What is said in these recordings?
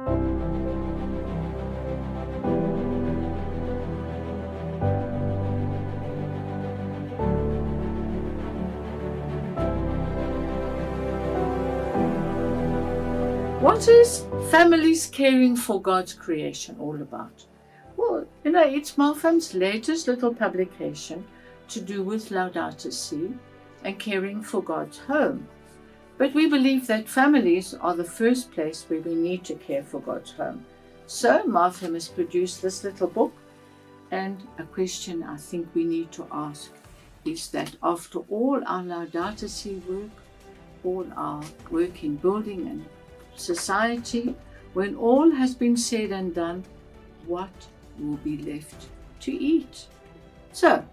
What is families caring for God's creation all about? Well, it's Malcolm's latest little publication to do with Laudato Si and caring for God's home. But we believe that families are the first place where we need to care for God's home. So Malcolm has produced this little book, and a question I think we need to ask is that after all our Laudato Si work, all our work in building and society, when all has been said and done, what will be left to eat? So,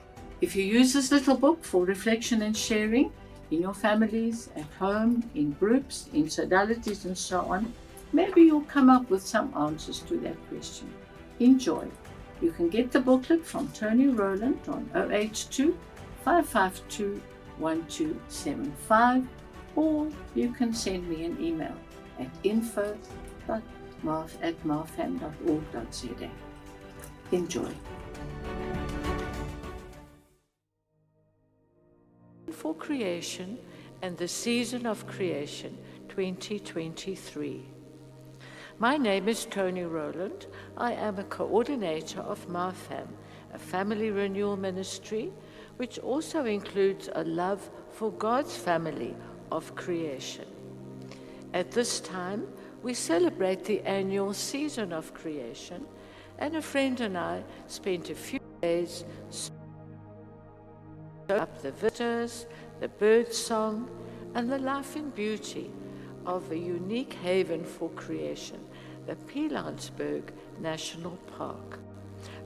if you use this little book for reflection and sharing in your families, at home, in groups, in sodalities and so on, maybe you'll come up with some answers to that question. Enjoy. You can get the booklet from Tony Rowland on 082 552 1275, or you can send me an email at info@marfam.org.za. Enjoy. For Creation and the Season of Creation 2023. My name is Tony Rowland. I am a coordinator of MAFAM, a family renewal ministry, which also includes a love for God's family of creation. At this time, we celebrate the annual season of creation, and a friend and I spent a few days up the visitors, the bird song, and the life and beauty of a unique haven for creation, the Pilansberg National Park,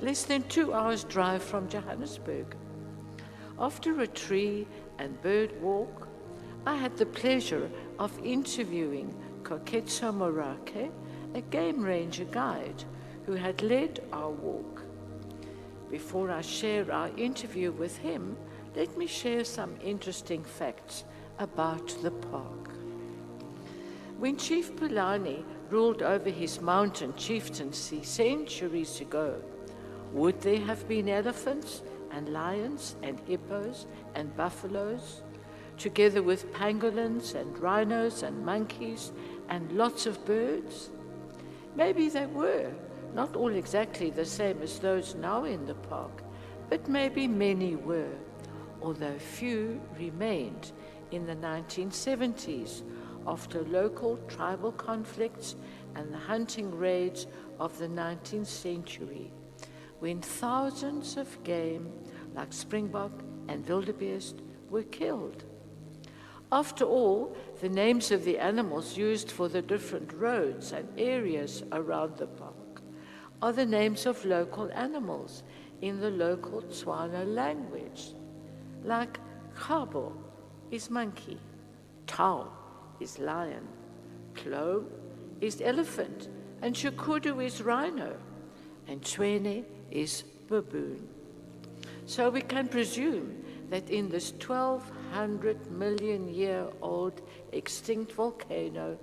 less than 2 hours drive from Johannesburg. After a tree and bird walk, I had the pleasure of interviewing Koketso Morake, a game ranger guide who had led our walk. Before I share our interview with him, let me share some interesting facts about the park. When Chief Pulani ruled over his mountain chieftaincy centuries ago, would there have been elephants and lions and hippos and buffaloes, together with pangolins and rhinos and monkeys and lots of birds? Maybe they were, not all exactly the same as those now in the park, but maybe many were, although few remained in the 1970s after local tribal conflicts and the hunting raids of the 19th century, when thousands of game like springbok and wildebeest were killed. After all, the names of the animals used for the different roads and areas around the park are the names of local animals in the local Tswana language, like Khabo is monkey, Tau is lion, Klo is elephant, and Shukudu is rhino, and Tswene is baboon. So we can presume that in this 1,200 million year old extinct volcano,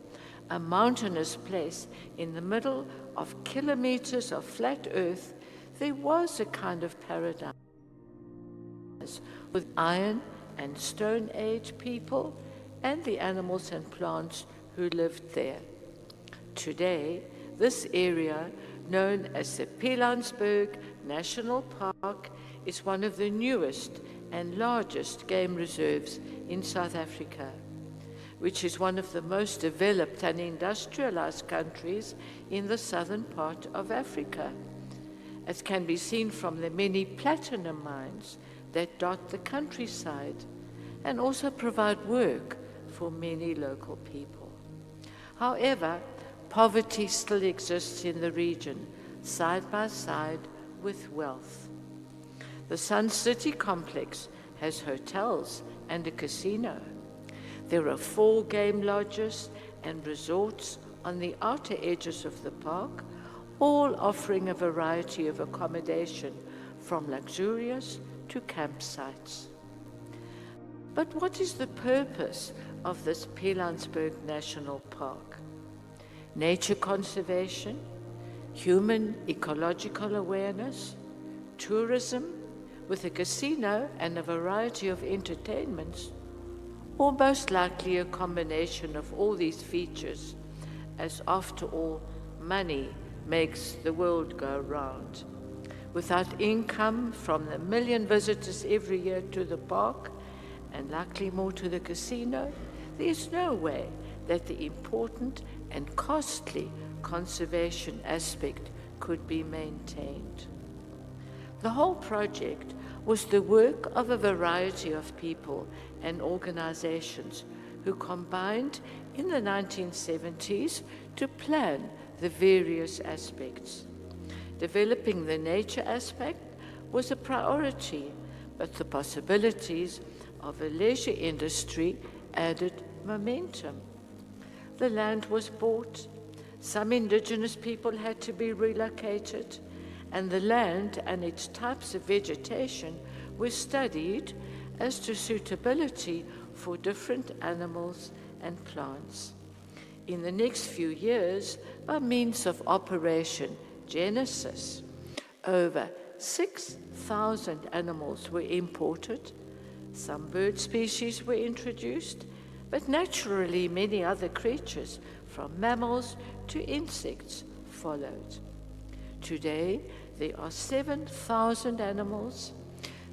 a mountainous place in the middle of kilometers of flat earth, there was a kind of paradise with Iron and Stone Age people and the animals and plants who lived there. Today, this area, known as the Pilansberg National Park, is one of the newest and largest game reserves in South Africa, which is one of the most developed and industrialized countries in the southern part of Africa, as can be seen from the many platinum mines that dot the countryside and also provide work for many local people. However, poverty still exists in the region, side by side with wealth. The Sun City complex has hotels and a casino. There are 4 game lodges and resorts on the outer edges of the park, all offering a variety of accommodation from luxurious to campsites. But what is the purpose of this Pilansberg National Park? nature conservation, human ecological awareness, tourism with a casino and a variety of entertainments, or most likely a combination of all these features, as after all, money makes the world go round. Without income from the million visitors every year to the park, and likely more to the casino, there is no way that the important and costly conservation aspect could be maintained. The whole project was the work of a variety of people and organizations who combined in the 1970s to plan the various aspects. Developing the nature aspect was a priority, but the possibilities of a leisure industry added momentum. The land was bought, some indigenous people had to be relocated, and the land and its types of vegetation were studied as to suitability for different animals and plants. In the next few years, by means of Operation Genesis, over 6,000 animals were imported, some bird species were introduced, but naturally many other creatures, from mammals to insects, followed. Today, there are 7,000 animals,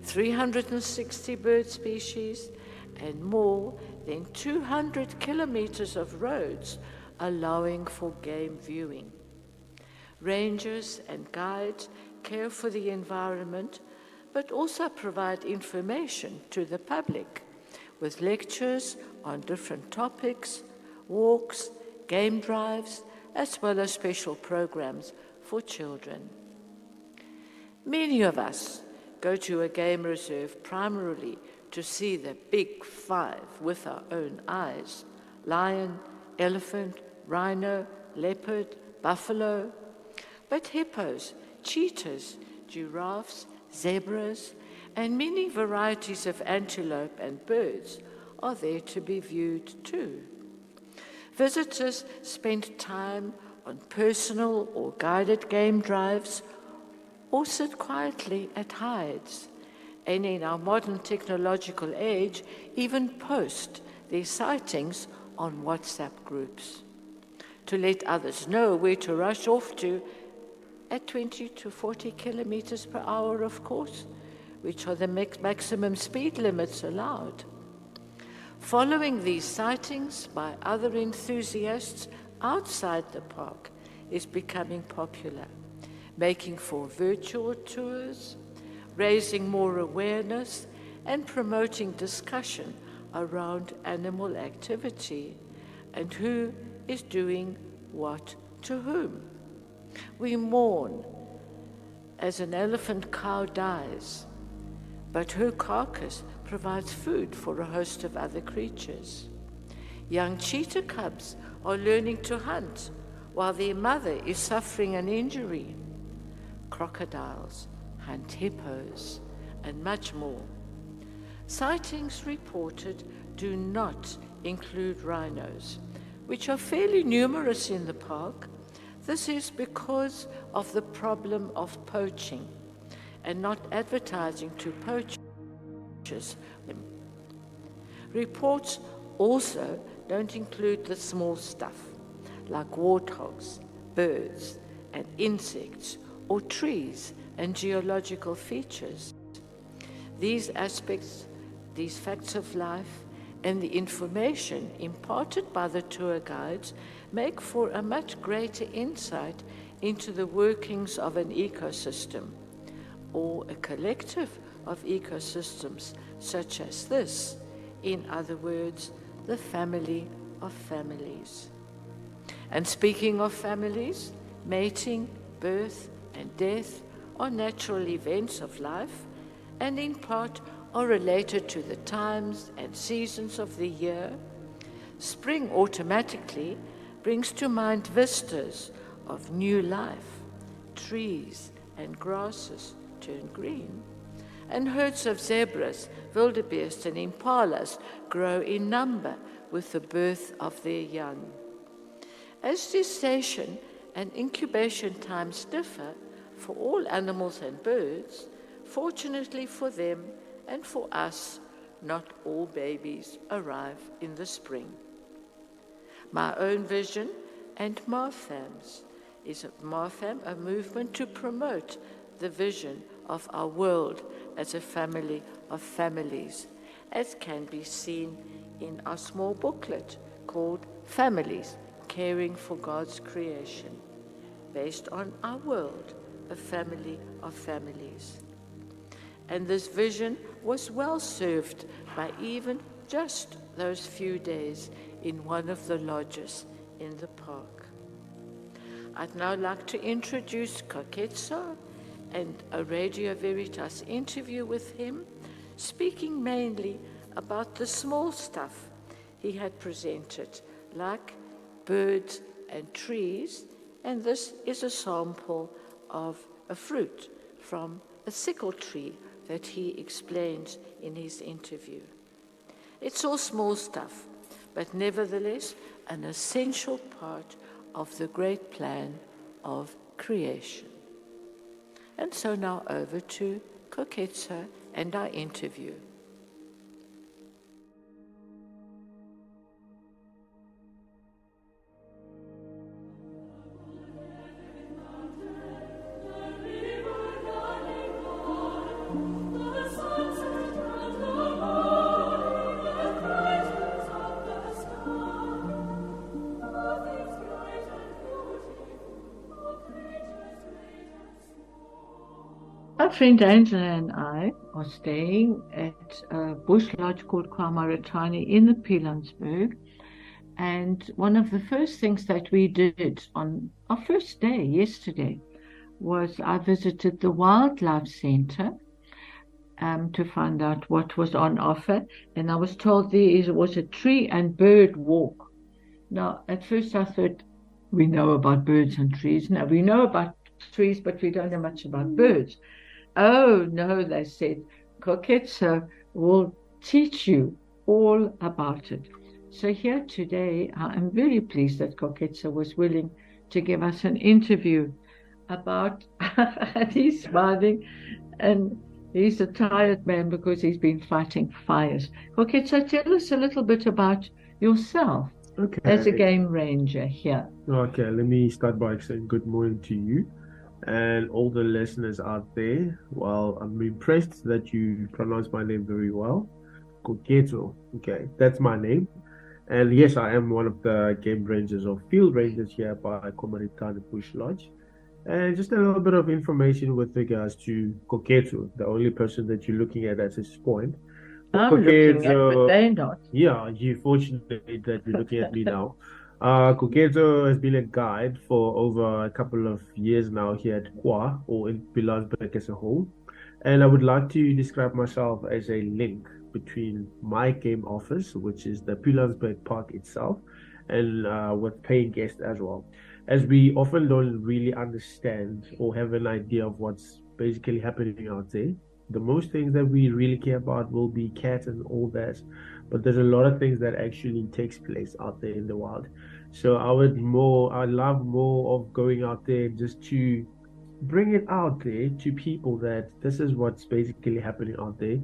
360 bird species, and more than 200 kilometers of roads allowing for game viewing. Rangers and guides care for the environment, but also provide information to the public with lectures on different topics, walks, game drives, as well as special programs for children. Many of us go to a game reserve primarily to see the big five with our own eyes: lion, elephant, rhino, leopard, buffalo. But hippos, cheetahs, giraffes, zebras, and many varieties of antelope and birds are there to be viewed too. Visitors spend time on personal or guided game drives or sit quietly at hides, and in our modern technological age, even post their sightings on WhatsApp groups to let others know where to rush off to at 20 to 40 kilometers per hour, of course, which are the maximum speed limits allowed. Following these sightings by other enthusiasts outside the park is becoming popular, making for virtual tours, raising more awareness, and promoting discussion around animal activity and who is doing what to whom. We mourn as an elephant cow dies, but her carcass provides food for a host of other creatures. Young cheetah cubs are learning to hunt while their mother is suffering an injury. Crocodiles hunt hippos, and much more. Sightings reported do not include rhinos, which are fairly numerous in the park. This is because of the problem of poaching and not advertising to poachers. Reports also don't include the small stuff, like warthogs, birds, and insects, or trees and geological features. These aspects, these facts of life, and the information imparted by the tour guides make for a much greater insight into the workings of an ecosystem, or a collective of ecosystems such as this, in other words, the family of families. And speaking of families, mating, birth, and death are natural events of life, and in part are related to the times and seasons of the year. Spring automatically brings to mind vistas of new life. Trees and grasses turn green, and herds of zebras, wildebeest, and impalas grow in number with the birth of their young. As gestation and incubation times differ for all animals and birds, fortunately for them and for us, not all babies arrive in the spring. My own vision and Martham's is Martham, a movement to promote the vision of our world as a family of families, as can be seen in our small booklet called Families, Caring for God's Creation, based on our world, a family of families. And this vision was well served by even just those few days in one of the lodges in the park. I'd now like to introduce Koketso and a Radio Veritas interview with him, speaking mainly about the small stuff he had presented, like birds and trees, and this is a sample of a fruit from a sickle tree that he explains in his interview. It's all small stuff, but nevertheless an essential part of the great plan of creation. And so now over to Koketso and our interview. My friend Angela and I are staying at a bush lodge called Kwamaratani in the Pilansberg. And one of the first things that we did on our first day, yesterday, was I visited the Wildlife Center to find out what was on offer. And I was told there was a tree and bird walk. Now, at first I thought, we know about birds and trees. No, we know about trees, but we don't know much about birds. Oh, no, they said, Koketso will teach you all about it. So here today, I am very pleased that Koketso was willing to give us an interview about, and he's smiling, and he's a tired man because he's been fighting fires. Koketso, tell us a little bit about yourself as a game ranger here. Okay, let me start by saying good morning to you and all the listeners out there. Well, I'm impressed that you pronounce my name very well. Koketso. Okay, that's my name. And yes, I am one of the game rangers or field rangers here by Kwamaratani Bush Lodge. And just a little bit of information with regards to Koketso, the only person that you're looking at this point. I'm looking at, but they're not. Yeah, you're fortunate that you're looking at me now. Koketso has been a guide for over a couple of years now here at Kwa, or in Pilansberg as a whole. And I would like to describe myself as a link between my game office, which is the Pilansberg Park itself, and with paying guests as well. As we often don't really understand or have an idea of what's basically happening out there. The most things that we really care about will be cats and all that, but there's a lot of things that actually takes place out there in the wild. So I love more of going out there just to bring it out there to people that this is what's basically happening out there,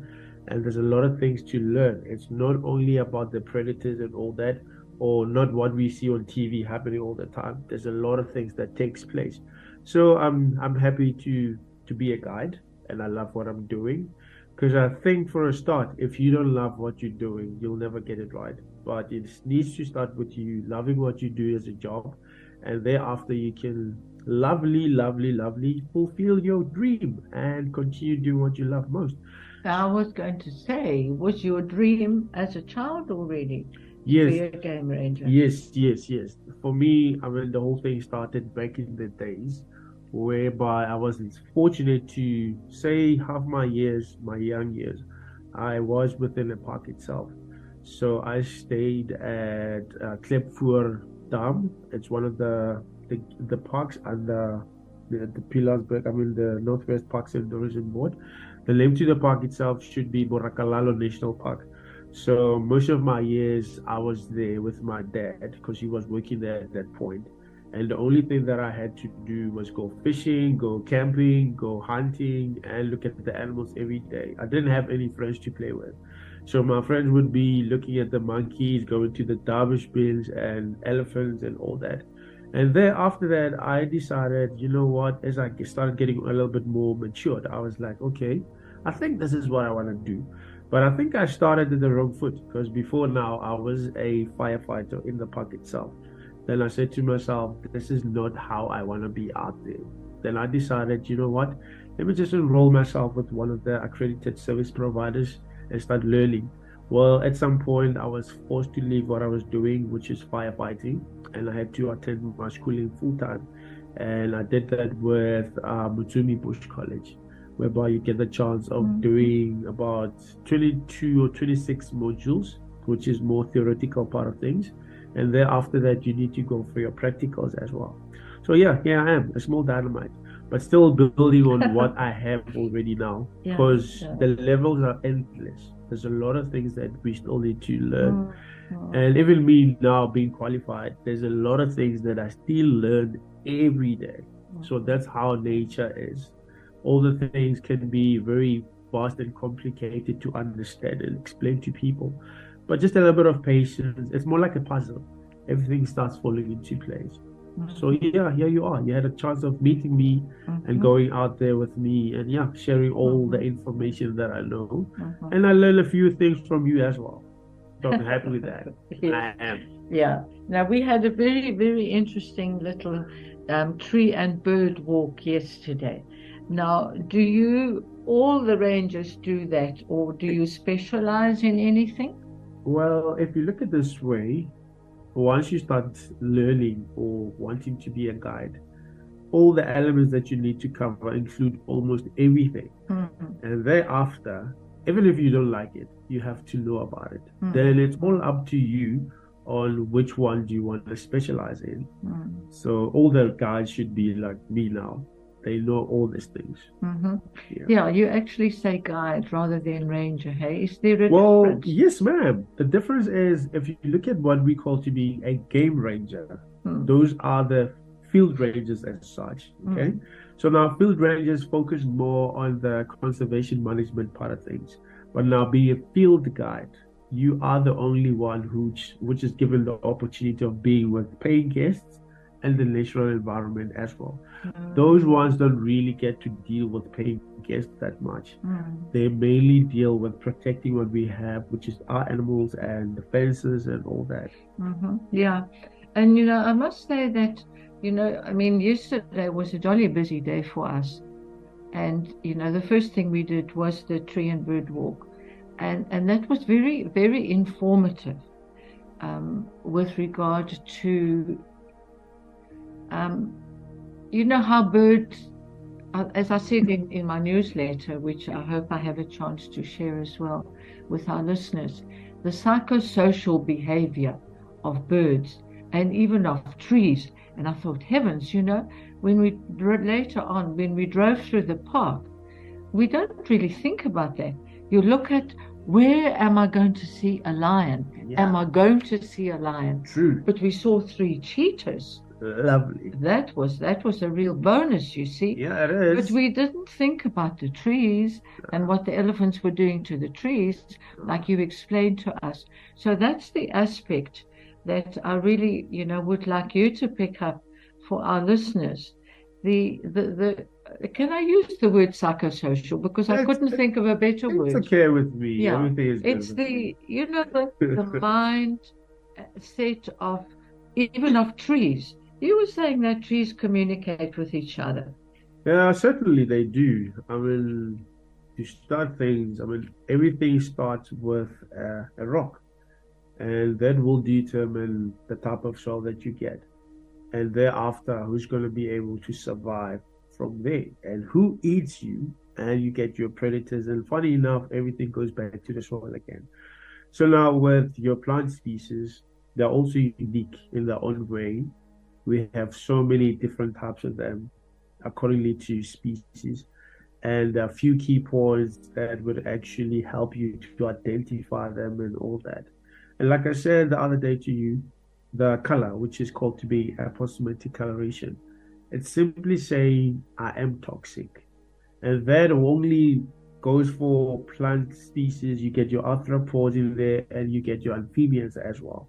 and there's a lot of things to learn. It's not only about the predators and all that, or not what we see on TV happening all the time. There's a lot of things that takes place. So I'm happy to be a guide. And I love what I'm doing, because I think for a start, if you don't love what you're doing, you'll never get it right. But it needs to start with you loving what you do as a job, and thereafter you can lovely fulfill your dream and continue doing what you love most. I was going to say, was your dream as a child already Yes. to be a game ranger? Yes. For me, I mean, the whole thing started back in the days, whereby I was fortunate to say half my young years, I was within the park itself. So I stayed at Klepvoer Dam. It's one of the parks under the Pilansberg, the Northwest Parks and Tourism Board. The name to the park itself should be Borakalalo National Park. So most of my years I was there with my dad because he was working there at that point. And the only thing that I had to do was go fishing, go camping, go hunting, and look at the animals every day. I didn't have any friends to play with. So my friends would be looking at the monkeys, going to the garbage bins and elephants and all that. And then after that, I decided, you know what, as I started getting a little bit more matured, I was like, okay, I think this is what I want to do. But I think I started at the wrong foot because before now I was a firefighter in the park itself. Then I said to myself, this is not how I want to be out there. Then I decided, you know what, let me just enroll myself with one of the accredited service providers and start learning. Well, at some point, I was forced to leave what I was doing, which is firefighting, and I had to attend my schooling full time. And I did that with Mutumi Bush College, whereby you get the chance of doing about 22 or 26 modules, which is more theoretical part of things. And then after that, you need to go for your practicals as well. So yeah, here I am, a small dynamite, but still building on what I have already now, because the levels are endless. There's a lot of things that we still need to learn. And even me now being qualified, there's a lot of things that I still learn every day. So that's how nature is. All the things can be very vast and complicated to understand and explain to people. But just a little bit of patience. It's more like a puzzle. Everything starts falling into place. So yeah, here you are. You had a chance of meeting me and going out there with me and sharing all the information that I know. And I learned a few things from you as well. So I'm happy with that. I am. Yeah. Now we had a very, very interesting little tree and bird walk yesterday. Now, do all the rangers do that, or do you specialize in anything? Well, if you look at this way, once you start learning or wanting to be a guide, all the elements that you need to cover include almost everything. And thereafter, even if you don't like it, you have to know about it. Then it's all up to you on which one do you want to specialize in. So all the guides should be like me now. They know all these things. Yeah, you actually say guide rather than ranger, hey? Is there a Well, difference? yes, ma'am. The difference is if you look at what we call to be a game ranger, those are the field rangers as such. Okay. So now field rangers focus more on the conservation management part of things. But now being a field guide, you are the only one which is given the opportunity of being with paying guests and the natural environment as well. Those ones don't really get to deal with paying guests that much. They mainly deal with protecting what we have, which is our animals and the fences and all that. Yeah. And, I must say that, I mean, yesterday was a jolly busy day for us. And, the first thing we did was the tree and bird walk. And that was very, very informative with regard to how birds, as I said in my newsletter, which I hope I have a chance to share as well with our listeners, the psychosocial behavior of birds and even of trees. And I thought, heavens, when we later on, when we drove through the park, we don't really think about that. You look at, where am I going to see a lion? Am I going to see a lion? True. But we saw 3 cheetahs. Lovely. That was a real bonus, you see. Yeah, it is. But we didn't think about the trees and what the elephants were doing to the trees, like you explained to us. So that's the aspect that I really, would like you to pick up for our listeners. Can I use the word psychosocial? Because I couldn't think of a better word. It's okay with me. Yeah. Everything is good. It's the mind set of, even of trees. You were saying that trees communicate with each other. Yeah, certainly they do. I mean, to start things, everything starts with a rock, and that will determine the type of soil that you get. And thereafter, who's going to be able to survive from there, and who eats you, and you get your predators. And funny enough, everything goes back to the soil again. So now with your plant species, they're also unique in their own way. We have so many different types of them accordingly to species. and a few key points that would actually help you to identify them and all that. And like I said the other day to you, the color, which is called to be aposematic coloration, it's simply saying I am toxic. And that only goes for plant species. You get your arthropods in there and you get your amphibians as well.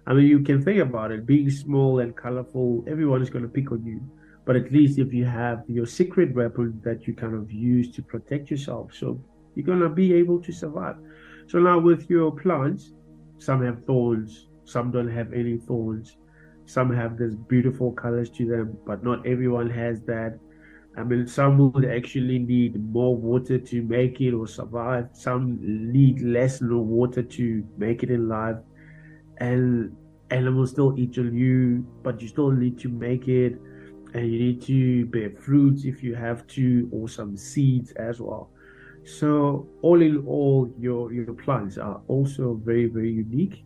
I mean, you can think about it, being small and colorful, everyone is going to pick on you. But at least if you have your secret weapon that you kind of use to protect yourself, so you're going to be able to survive. So now with your plants, some have thorns, some don't have any thorns, some have this beautiful colors to them, but not everyone has that. I mean, some would actually need more water to make it or survive. Some need less water to make it in life. And animals still eat on you, but you still need to make it. And you need to bear fruits if you have to, or some seeds as well. So all in all, your plants are also very, very unique.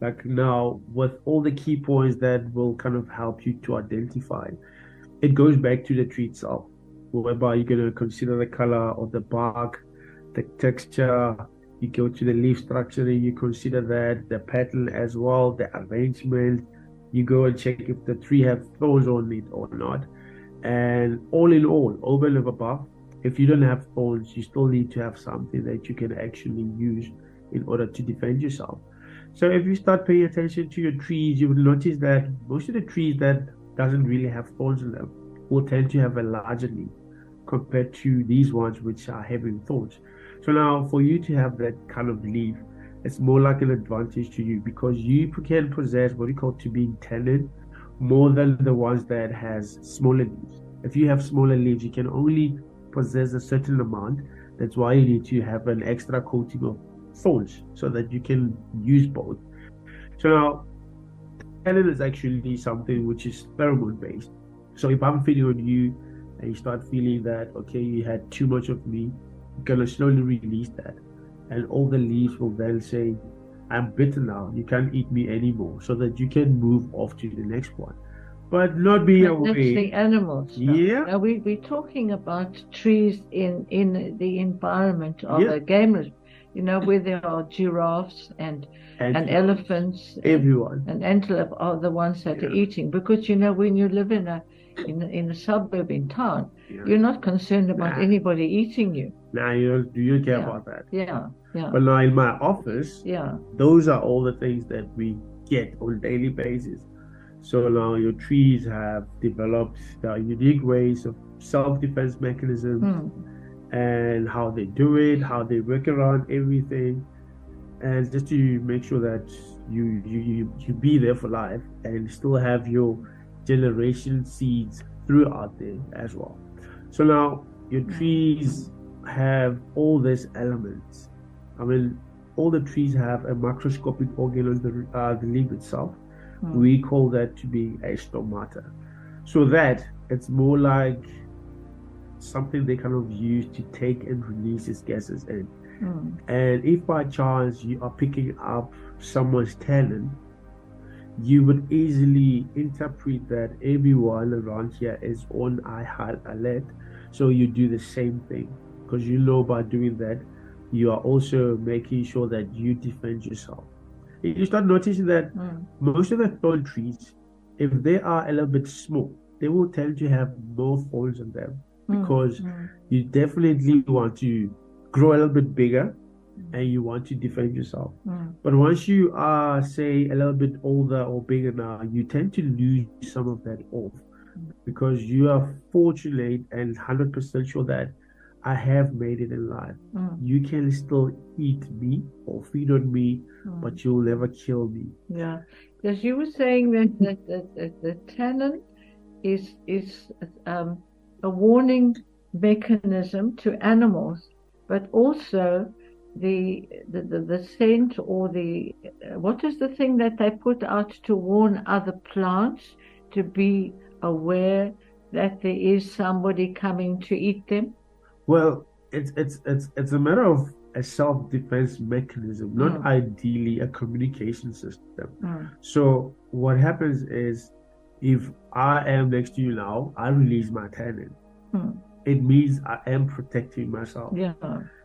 Like now, with all the key points that will kind of help you to identify, it goes back to the tree itself, whereby you're going to consider the color of the bark, the texture. You go to the leaf structure and you consider that, the pattern as well, the arrangement. You go and check if the tree has thorns on it or not. And all in all, over and above, if you don't have thorns, you still need to have something that you can actually use in order to defend yourself. So if you start paying attention to your trees, you will notice that most of the trees that doesn't really have thorns in them will tend to have a larger leaf compared to these ones which are having thorns. So now for you to have that kind of leaf, it's more like an advantage to you because you can possess what you call to being tannin more than the ones that has smaller leaves. If you have smaller leaves, you can only possess a certain amount. That's why you need to have an extra coating of thorns so that you can use both. So now tannin is actually something which is pheromone based. So if I'm feeding on you and you start feeling that, okay, you had too much of me, you're going to slowly release that. And all the leaves will then say, I'm bitter now, you can't eat me anymore, so that you can move off to the next one. But not being away. That's the animals. Yeah. Now we're talking about trees in the environment of Yeah. a game reserve, where there are giraffes and elephants. Everyone. And antelope are the ones that are eating. Because, when you live in a suburb in town, you're not concerned about anybody eating you. Nah, you don't care about that. Yeah. But now in my office, those are all the things that we get on a daily basis. So now your trees have developed their unique ways of self-defense mechanisms and how they do it, how they work around everything, and just to make sure that you be there for life and still have your generation seeds throughout there as well. So now your trees have all these elements. I mean, all the trees have a macroscopic organ on the leaf itself. We call that to be a stomata. So that it's more like something they kind of use to take and release its gases in. And if by chance you are picking up someone's tannin, you would easily interpret that everyone around here is on high alert. So you do the same thing because by doing that, you are also making sure that you defend yourself. You start noticing that most of the thorn trees, if they are a little bit small, they will tend to have more thorns on them because you definitely want to grow a little bit bigger and you want to defend yourself. But once you are, say, a little bit older or bigger now, you tend to lose some of that off because you are fortunate and 100% sure that I have made it in life. You can still eat me or feed on me, but you'll never kill me. Yeah. Yes, you were saying that the tannin is a warning mechanism to animals, but also the scent or what is the thing that they put out to warn other plants to be aware that there is somebody coming to eat them? Well, it's a matter of a self-defense mechanism, not ideally a communication system. So what happens is, if I am next to you now, I release my tannin. it means I am protecting myself. Yeah.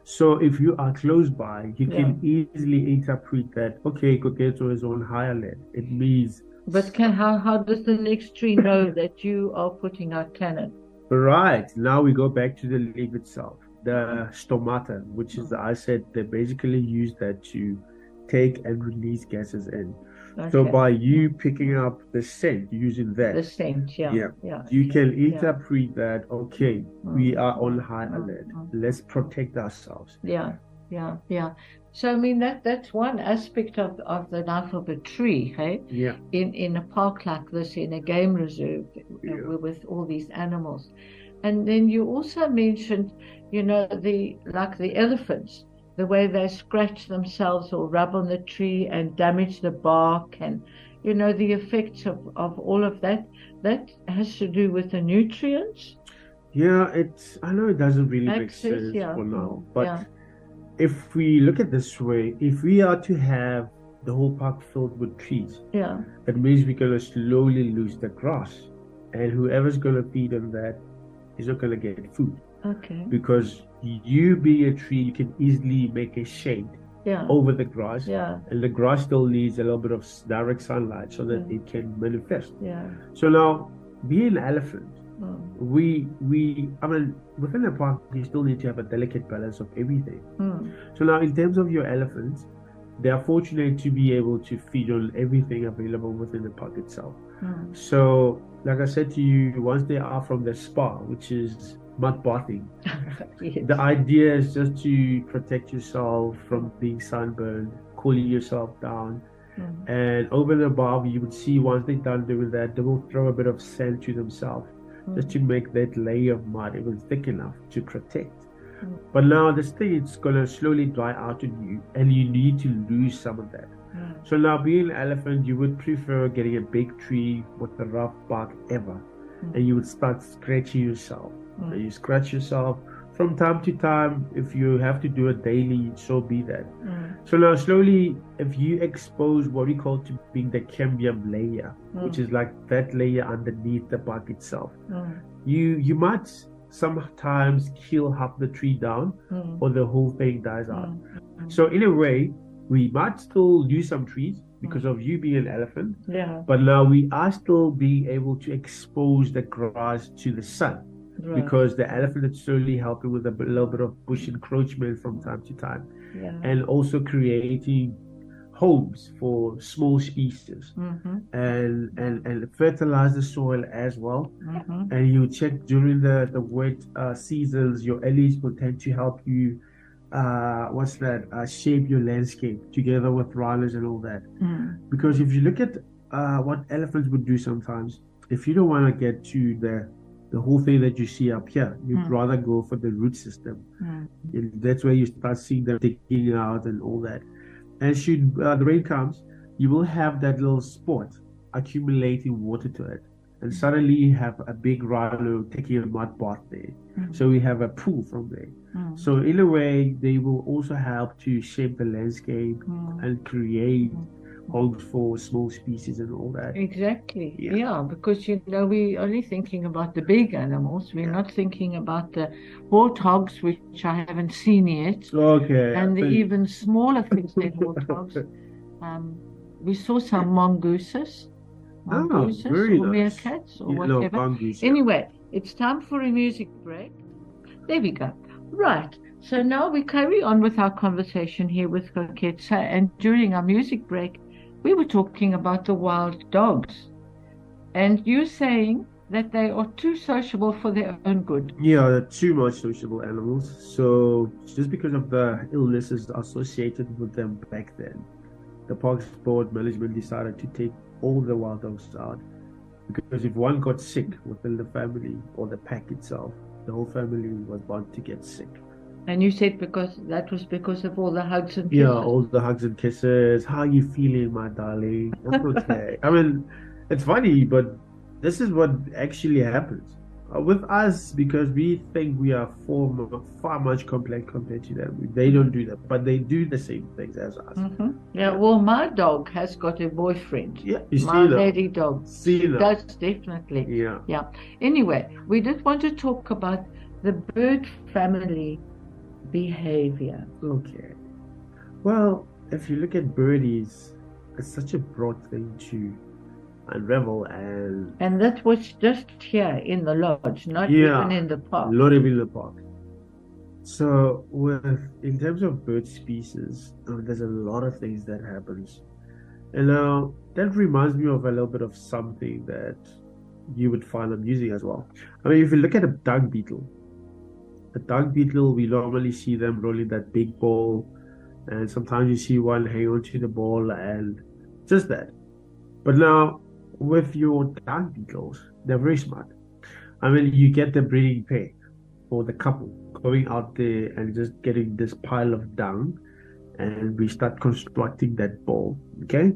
So if you are close by, you Yeah. can easily interpret that, okay, Koketo is on higher land. It means, But how does the next tree know that you are putting out cannon? right, now we go back to the leaf itself, the stomata, which is, I said, they basically use that to take and release gases in. So Okay. by you picking up the scent, using The that, scent, yeah. yeah, Yeah. you can Yeah. interpret that, okay, we are on high alert. Let's protect ourselves. Yeah, yeah, yeah. So I mean that's one aspect of the life of a tree, hey? Yeah. In a park like this, in a game reserve, Yeah. with all these animals. And then you also mentioned, the elephants, the way they scratch themselves or rub on the tree and damage the bark, and the effects of all of that. That has to do with the nutrients. Yeah, I know it doesn't really make Access, sense yeah. for now, but Yeah. if we look at this way, if we are to have the whole park filled with trees, Yeah. that means we're gonna slowly lose the grass, and whoever's gonna feed on that is not gonna get food. Okay. Because you being a tree, you can easily make a shade Yeah. over the grass, Yeah. and the grass still needs a little bit of direct sunlight so that Yeah. it can manifest. Yeah. So now, being an elephant, Mm. I mean, within a park, you still need to have a delicate balance of everything. Mm. So now, in terms of your elephants, they are fortunate to be able to feed on everything available within the park itself. Mm. So, like I said to you, once they are from the spa, which is mud bathing, Yes. the idea is just to protect yourself from being sunburned, cooling yourself down. Mm. And over and above, you would see once they're done doing that, they will throw a bit of sand to themselves just to make that layer of mud even thick enough to protect. Mm. But now this thing, it's going to slowly dry out on you, and you need to lose some of that. Mm. So now, being an elephant, you would prefer getting a big tree with the rough bark ever, and you would start scratching yourself. And you scratch yourself from time to time. If you have to do it daily, so be that. So now slowly, if you expose what we call to being the cambium layer, which is like that layer underneath the bark itself, you might sometimes kill half the tree down, or the whole thing dies out. So in a way, we might still lose some trees because of you being an elephant, but now we are still being able to expose the grass to the sun. Right. Because the elephant is slowly helping with a little bit of bush encroachment from time to time, and also creating homes for small species, and fertilize the soil as well. And you check during the wet seasons, your allies will tend to help you shape your landscape together with rhinos and all that. Because if you look at what elephants would do sometimes, if you don't want to get to the whole thing that you see up here, you'd rather go for the root system. That's where you start seeing them digging out and all that. And should the rain comes, you will have that little spot accumulating water to it, and suddenly you have a big rhino taking a mud bath there. So we have a pool from there. So in a way, they will also help to shape the landscape and create homes for small species and all that. Exactly. Yeah, because we're only thinking about the big animals. We're not thinking about the warthogs, which I haven't seen yet. Okay. And the even smaller things than warthogs. We saw some mongooses. Very or nice. meerkats or whatever. Mongoose, anyway, it's time for a music break. There we go. Right. So now we carry on with our conversation here with Koketsa, and during our music break, we were talking about the wild dogs, and you're saying that they are too sociable for their own good. Yeah, they're too much sociable animals. So just because of the illnesses associated with them back then, the park's board management decided to take all the wild dogs out, because if one got sick within the family or the pack itself, the whole family was bound to get sick. And you said that was because of all the hugs and kisses. Yeah, all the hugs and kisses. How are you feeling, my darling? I'm okay. I mean, it's funny, but this is what actually happens with us, because we think we are far much complex compared to them. They don't do that, but they do the same things as us. Yeah, well, my dog has got a boyfriend. Yeah, you see my that. lady dog. See she that. does, definitely. Yeah. Anyway, we did want to talk about the bird family behavior? Okay. Well, if you look at birdies, it's such a broad thing to unravel, And that was just here in the lodge, not even yeah, in the park. not even the park. So, in terms of bird species, there's a lot of things that happens, and that reminds me of a little bit of something that you would find amusing as well. I mean, if you look at a dung beetle, we normally see them rolling that big ball, and sometimes you see one hang onto the ball and just that. But now, with your dung beetles, they're very smart. I mean, you get the breeding pair for the couple going out there and just getting this pile of dung, and we start constructing that ball, okay?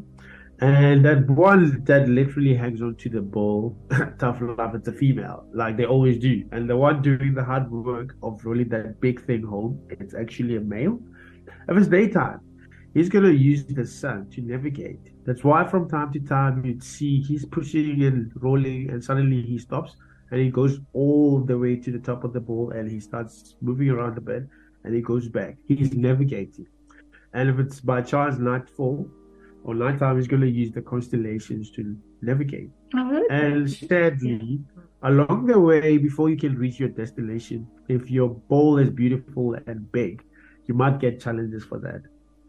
And that one that literally hangs onto the ball, tough love, it's a female, like they always do. And the one doing the hard work of rolling that big thing home, it's actually a male. If it's daytime, he's going to use the sun to navigate. That's why from time to time you'd see he's pushing and rolling, and suddenly he stops and he goes all the way to the top of the ball and he starts moving around a bit and he goes back. He's navigating. And if it's by chance nightfall or nighttime, he's going to use the constellations to navigate. And sadly, along the way, before you can reach your destination, if your ball is beautiful and big, you might get challenges for that.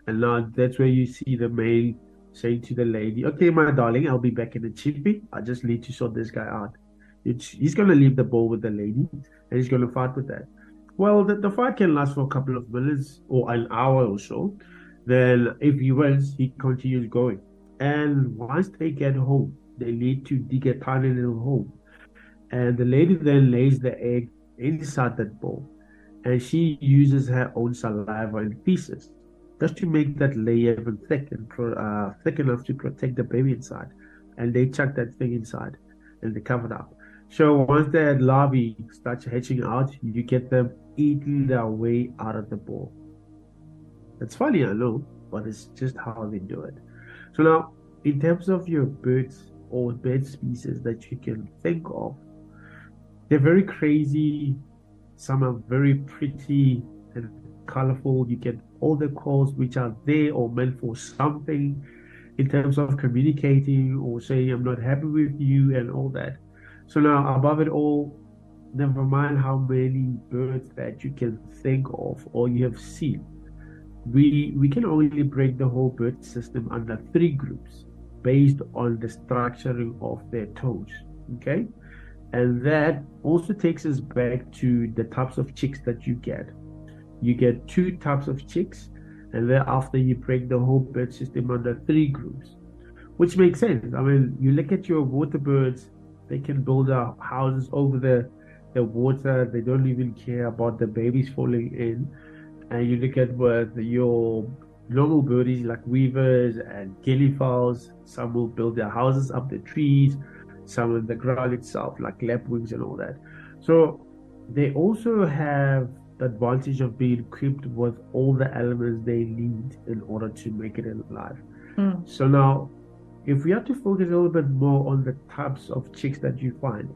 And now that's where you see the male saying to the lady, "Okay, my darling, I'll be back in a jiffy. I just need to sort this guy out." He's going to leave the ball with the lady and he's going to fight with that. Well, the fight can last for a couple of minutes or an hour or so. Then, if he wins, he continues going. And once they get home, they need to dig a tiny little hole. And the lady then lays the egg inside that bowl. And she uses her own saliva and feces just to make that layer even thick and thick enough to protect the baby inside. And they chuck that thing inside and they cover it up. So once that larvae starts hatching out, you get them eating their way out of the bowl. It's funny, I know, but it's just how they do it. So now, in terms of your birds or bird species that you can think of, they're very crazy. Some are very pretty and colorful. You get all the calls which are there or meant for something in terms of communicating or saying, "I'm not happy with you," and all that. So now, above it all, never mind how many birds that you can think of or you have seen. We can only break the whole bird system under 3 groups based on the structuring of their toes. Okay, and that also takes us back to the types of chicks that you get. You get 2 types of chicks, and thereafter you break the whole bird system under 3 groups, which makes sense. I mean, you look at your water birds, they can build their houses over the water. They don't even care about the babies falling in. And you look at with your normal birdies like weavers and gilliflows, some will build their houses up the trees, some in the ground itself, like lapwings and all that. So they also have the advantage of being equipped with all the elements they need in order to make it alive. So now, if we have to focus a little bit more on the types of chicks that you find,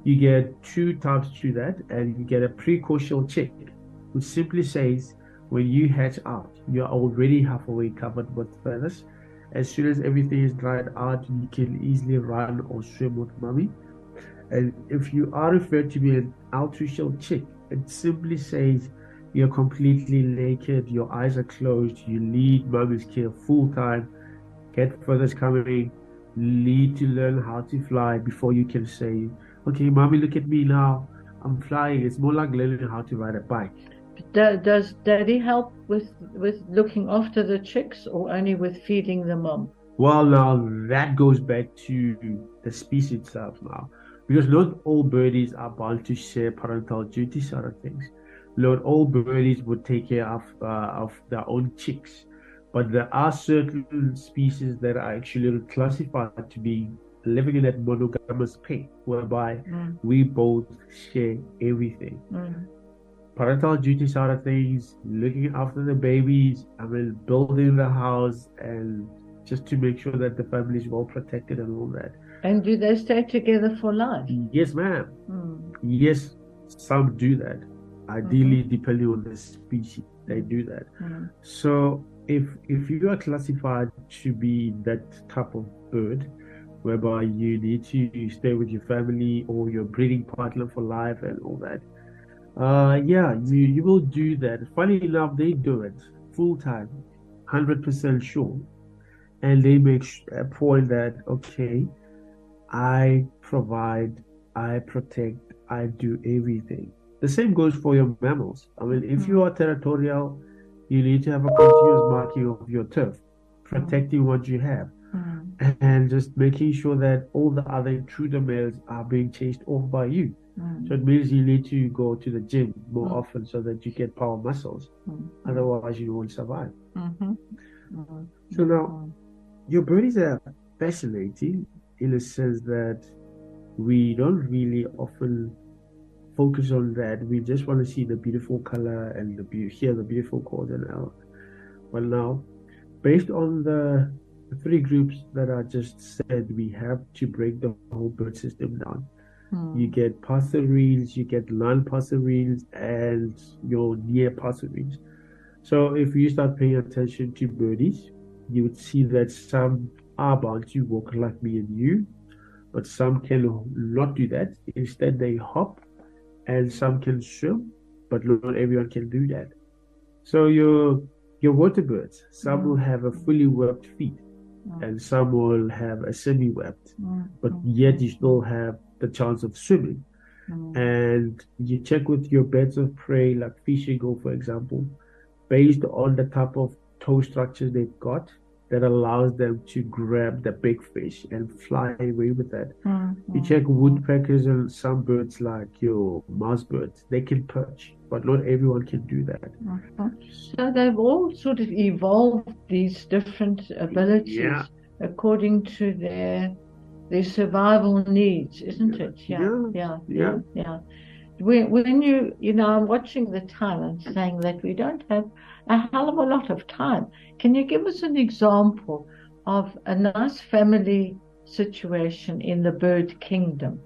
you get 2 types to that, and you get a precocial chick, which simply says when you hatch out, you're already halfway covered with feathers. As soon as everything is dried out, you can easily run or swim with mommy. And if you are referred to be an altricial chick, it simply says you're completely naked, your eyes are closed, you need mommy's care full time, get feathers coming, need to learn how to fly before you can say, "Okay, mommy, look at me now, I'm flying." It's more like learning how to ride a bike. Does Daddy help with looking after the chicks, or only with feeding the mom? Well, now that goes back to the species itself now, because not all birdies are bound to share parental duty sort of things. Not all birdies would take care of their own chicks, but there are certain species that are actually classified to be living in that monogamous pair, whereby we both share everything. Parental duty side of things, looking after the babies, I mean, building the house, and just to make sure that the family is well protected and all that. And do they stay together for life? Yes, ma'am. Yes, some do that. Ideally, depending on the species, they do that. So if you are classified to be that type of bird, whereby you need to stay with your family or your breeding partner for life and all that, yeah, you will do that. Funny enough, they do it full time, 100% sure, and they make a point that okay, I provide, I protect, I do everything. The same goes for your mammals. I mean, if you are territorial, you need to have a continuous marking of your turf, protecting what you have, and just making sure that all the other intruder males are being chased off by you. So it means you need to go to the gym more often so that you get power muscles. Otherwise, you won't survive. So now, your birdies are fascinating in a sense that we don't really often focus on that. We just want to see the beautiful color and hear the beautiful chords and all. Well, now, based on the three groups that I just said, we have to break the whole bird system down. You get passerines, you get non-passerines, and your near passerines. So if you start paying attention to birdies, you would see that some are bound to walk like me and you, but some can not do that. Instead, they hop, and some can swim, but not everyone can do that. So your water birds, some will have a fully webbed feet, and some will have a semi-webbed, but yet you still have the chance of swimming. And you check with your birds of prey, like fish and go, for example, based on the type of toe structures they've got, that allows them to grab the big fish and fly away with that. You check woodpeckers and some birds like your mouse birds, they can perch, but not everyone can do that. So they've all sort of evolved these different abilities according to their survival needs, isn't it? Yeah. When you know, I'm watching the time and saying that we don't have a hell of a lot of time. Can you give us an example of a nice family situation in the bird kingdom?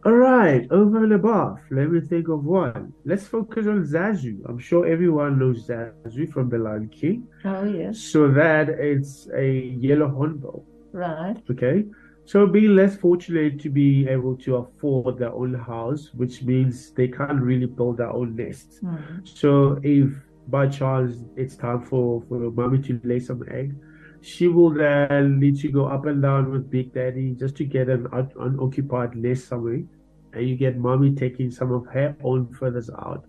All right, over and above. Let me think of one. Let's focus on Zazu. I'm sure everyone knows Zazu from the Lion King. Oh, yes. So that it's a yellow hornbill. Right. Okay. So being less fortunate to be able to afford their own house, which means they can't really build their own nests. So if by chance it's time for mommy to lay some egg, she will then need to go up and down with Big Daddy just to get an unoccupied nest somewhere. And you get mommy taking some of her own feathers out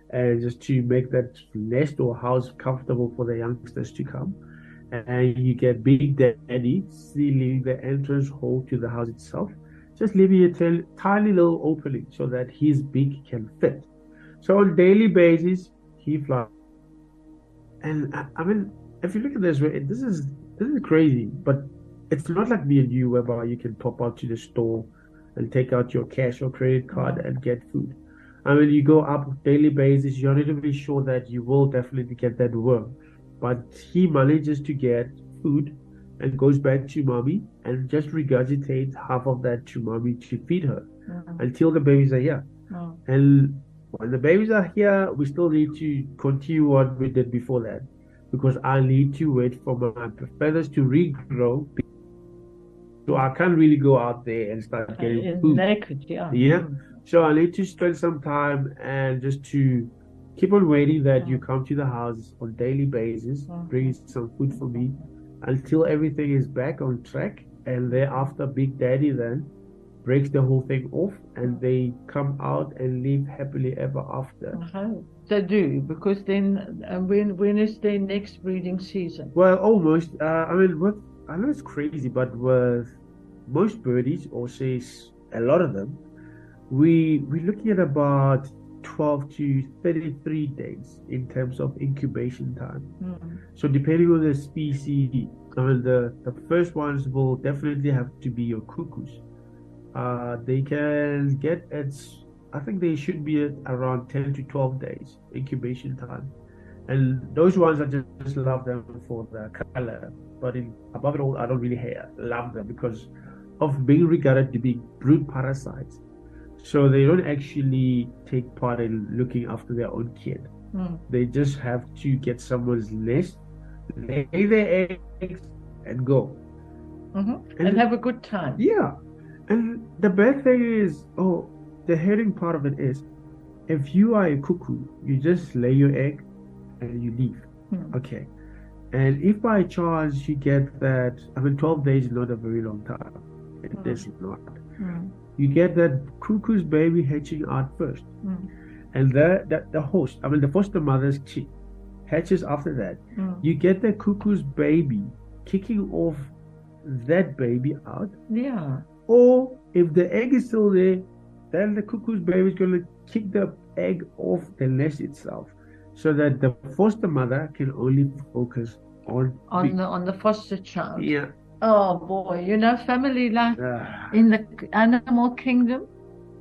and just to make that nest or house comfortable for the youngsters to come. And you get Big Daddy sealing the entrance hole to the house itself, just leaving a tiny little opening so that his beak can fit. So on a daily basis, he flies. And I mean, if you look at this, this is crazy, but it's not like me and you, whereby you can pop out to the store and take out your cash or credit card and get food. I mean, you go up daily basis, you're not even sure that you will definitely get that worm. But he manages to get food and goes back to mommy and just regurgitates half of that to mommy to feed her until the babies are here. And when the babies are here, we still need to continue what we did before that, because I need to wait for my feathers to regrow. So I can't really go out there and start getting food. Naked, So I need to spend some time and just to keep on waiting that you come to the house on daily basis, bring some food for me until everything is back on track. And thereafter, Big Daddy then breaks the whole thing off and they come out and live happily ever after. They do, because then when is their next breeding season? Well, almost. I mean, I know it's crazy, but with most birdies, or say a lot of them, we're looking at about 12 to 33 days in terms of incubation time. So depending on the species, I mean, the first ones will definitely have to be your cuckoos. They can get I think they should be at around 10 to 12 days incubation time. And those ones I just love them for the color. But above it all, I don't really love them because of being regarded to be brood parasites. So they don't actually take part in looking after their own kid. They just have to get someone's nest, lay their eggs, and go. And have a good time. Yeah. And the bad thing is, the hurting part of it is, if you are a cuckoo, you just lay your egg and you leave. Okay. And if by chance you get that, 12 days is not a very long time. It is not. You get that cuckoo's baby hatching out first. And the host, the foster mother's chick, hatches after that. You get the cuckoo's baby kicking off that baby out. Yeah. Or if the egg is still there, then the cuckoo's baby is going to kick the egg off the nest itself, so that the foster mother can only focus on the foster child. Yeah. Oh boy, family life in the animal kingdom.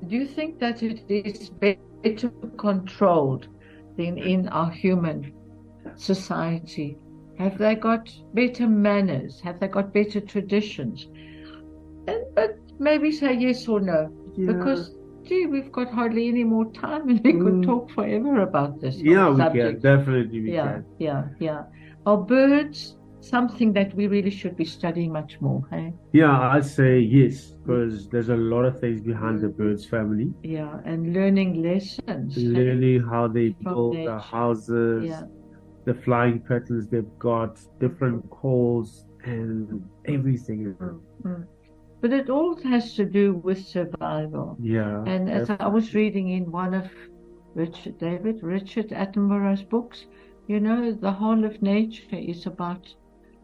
Do you think that it is better controlled than in our human society? Have they got better manners? Have they got better traditions? But maybe say yes or no, because we've got hardly any more time, and we could talk forever about this. Yeah, we can. Definitely we can. Yeah. Are birds something that we really should be studying much more? Hey? Yeah, I'd say yes, because there's a lot of things behind the birds family. Yeah, and learning lessons. Learning how they build their houses, the flying patterns they've got, different calls, and everything. But it all has to do with survival. Yeah. And as I was reading in one of Richard Attenborough's books, the whole of nature is about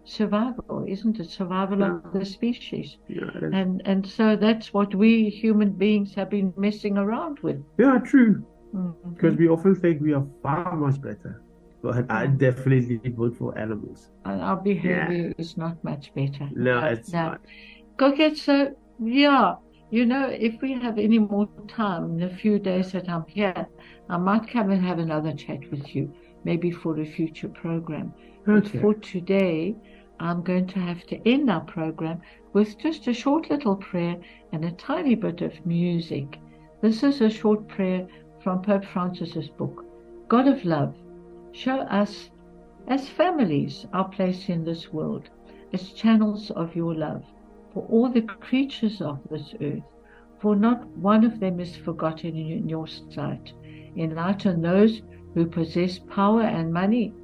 survival, isn't it? Survival of the species. Yeah. And so that's what we human beings have been messing around with. Yeah, true. Because we often think we are far much better. But I definitely vote for animals. And our behavior is not much better. No, it's not. Okay, so if we have any more time in a few days that I'm here, I might come and have another chat with you, maybe for a future program. Okay. But for today, I'm going to have to end our program with just a short little prayer and a tiny bit of music. This is a short prayer from Pope Francis's book. God of love, show us as families our place in this world, as channels of your love for all the creatures of this earth, for not one of them is forgotten in your sight. Enlighten those who possess power and money,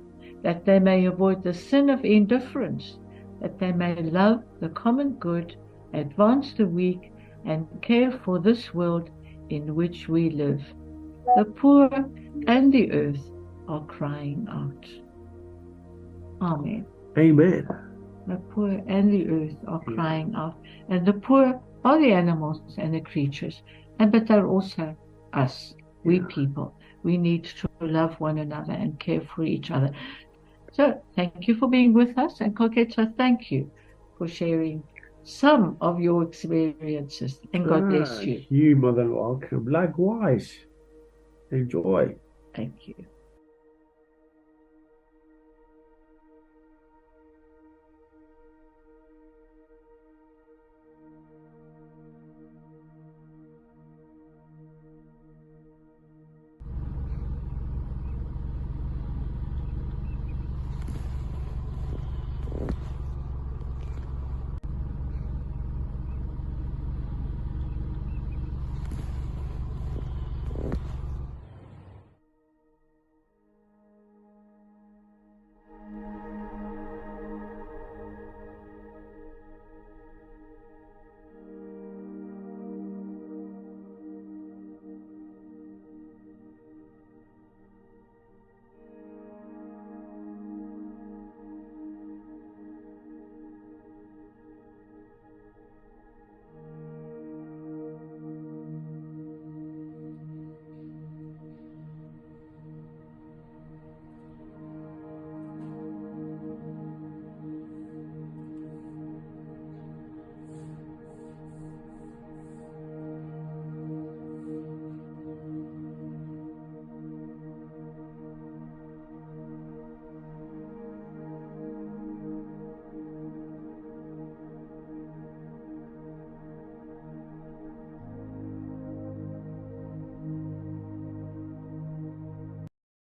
that they may avoid the sin of indifference, that they may love the common good, advance the weak, and care for this world in which we live. The poor and the earth are crying out. Amen. Amen. The poor and the earth are crying out. And the poor are the animals and the creatures. But they're also us, we people. We need to love one another and care for each other. So thank you for being with us. And Koketsa, thank you for sharing some of your experiences. And God bless you. You, Mother, welcome. Likewise. Enjoy. Thank you.